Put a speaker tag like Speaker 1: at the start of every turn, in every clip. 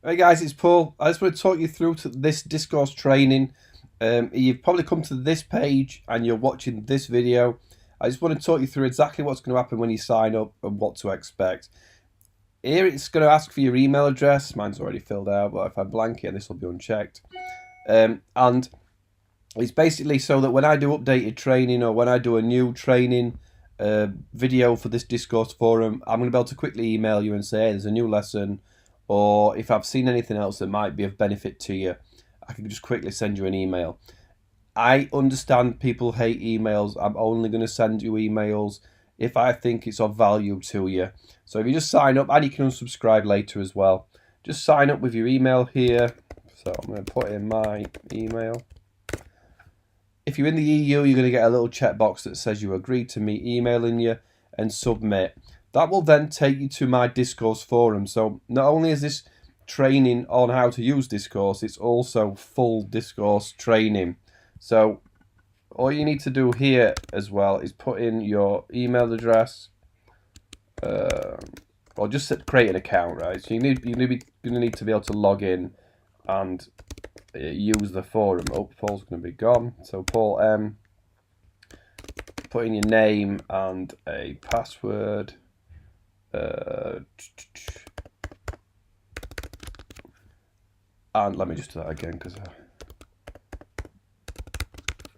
Speaker 1: Hey guys, it's Paul. I just want to talk you through to this Discourse training. You've probably come to this page and you're watching this video. I just want to talk you through exactly what's going to happen when you sign up and what to expect. Here it's going to ask for your email address. Mine's already filled out, but if I blank it, this will be unchecked. And it's basically so that when I do updated training or when I do a new training video for this Discourse forum, I'm going to be able to quickly email you and say, hey, there's a new lesson, or if I've seen anything else that might be of benefit to you, I can just quickly send you an email. I understand people hate emails. I'm only going to send you emails if I think it's of value to you. So if you just sign up, and you can unsubscribe later as well, just sign up with your email here. So I'm going to put in my email. If you're in the EU, you're going to get a little checkbox that says you agree to me emailing you and submit. That will then take you to my Discourse forum. So not only is this training on how to use Discourse, it's also full Discourse training. So all you need to do here as well is put in your email address, or just create an account, right? So you're going to need to be able to log in and use the forum. Oh, Paul's going to be gone. So Paul M. Put in your name and a password. And let me just do that again, because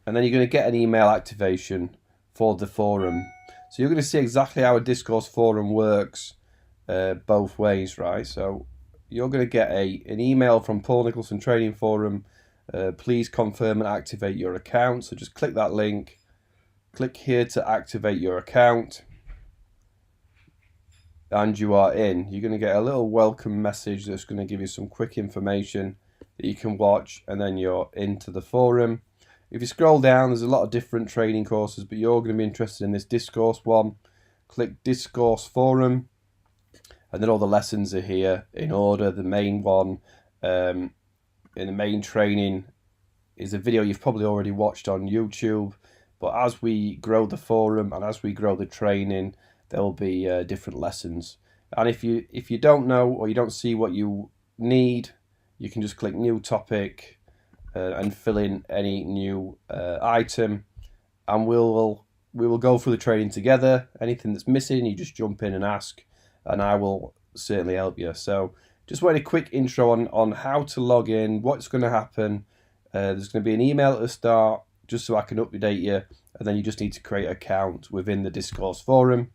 Speaker 1: and then you're going to get an email activation for the forum. So you're going to see exactly how a Discourse forum works both ways, right? So you're going to get an email from Paul Nicholson Training Forum. Please confirm and activate your account. So just click that link. Click here to activate your account. And you are in. You're going to get a little welcome message that's going to give you some quick information that you can watch, and then you're into the forum. If you scroll down, there's a lot of different training courses, but you're going to be interested in this Discourse one. Click Discourse Forum, and then all the lessons are here in order. The main one, in the main training, is a video you've probably already watched on YouTube. But as we grow the forum and as we grow the training, there will be different lessons. And if you don't know or you don't see what you need, you can just click New Topic and fill in any new item, and we will go through the training together. Anything that's missing, you just jump in and ask, and I will certainly help you. So just wanted a quick intro on how to log in, what's going to happen. There's going to be an email at the start just so I can update you, and then you just need to create an account within the Discourse forum.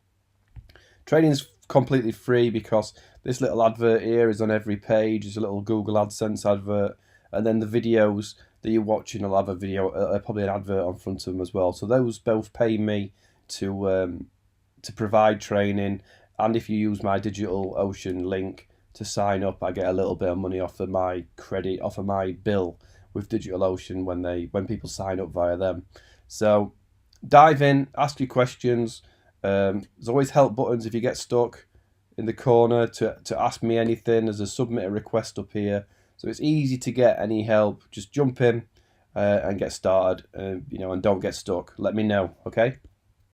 Speaker 1: Training's completely free because this little advert here is on every page. There's a little Google AdSense advert, and then the videos that you're watching will have a video, probably an advert on front of them as well. So those both pay me to provide training, and if you use my DigitalOcean link to sign up, I get a little bit of money off of my credit, off of my bill with DigitalOcean when people sign up via them. So dive in, ask your questions. There's always help buttons if you get stuck in the corner to ask me anything. There's a submit a request up here, so it's easy to get any help. Just jump in and get started, and don't get stuck. Let me know, okay?